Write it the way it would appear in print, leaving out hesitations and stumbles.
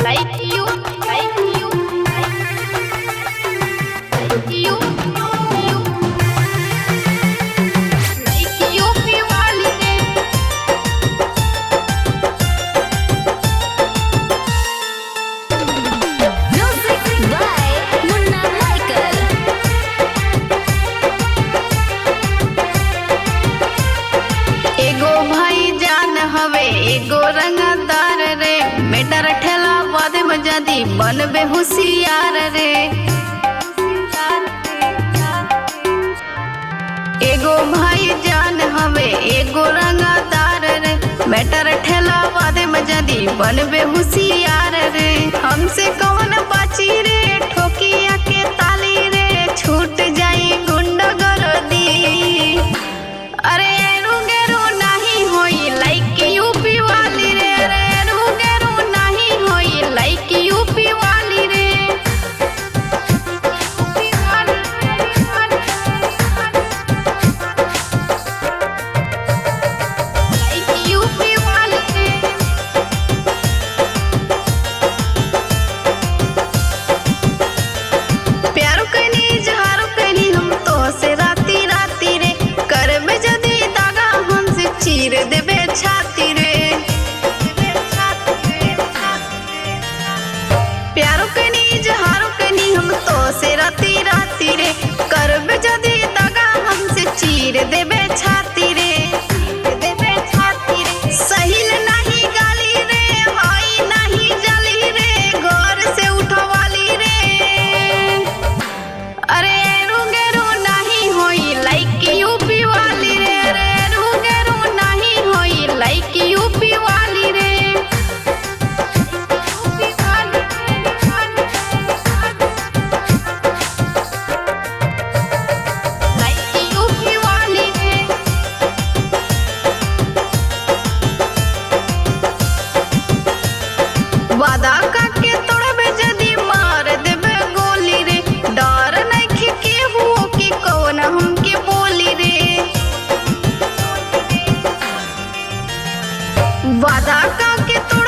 like you, like you, like you, like you भी वाली रे। Music by Munna Michael. एगो भाई जान हवे एगो रंगदार रे, मेटर ठेला बाद में जदी बनबे होशियार रे। एगो भाई जान हवे एगो रंगदार रे, मेटर ठेला बाद में जदी बनबे होशियार रे। हमसे कौन बाची रे, ठोकिया के ताली रे, छूट जाई गुंडा गर्दी। अरे रुगेरू नहीं होई लाइक यूपी वाली रे, रे रुगेरू नहीं होई लाइक यूपी वाली रे। लाइक यूपी वाली रे। प्यारो कनी जहारो कनी हम तो से राती राती रे, करबे जदी दागा हमसे चीर देबे छाती रे। प्यारो कनी जहारो कनी हम तो से राती राती रे, करबे जदी दागा हमसे चीर देबे छाती रे। देबे छाती रे। सहिल नहीं गाली रे, हाई नहीं जली रे, घर से उठवाली रे। अरे रुगेरू नहीं होई लाइक यूपी वाली रे, रे रुगेरू नहीं होई लाइक यूपी वाली रे। यूपी वाली लाइक यूपी वाली रे। वादा काके तोड़बे जदी मार देबे गोली रे, डर नइखे केहू की कौन हमके बोली रे। वादा काके तोड़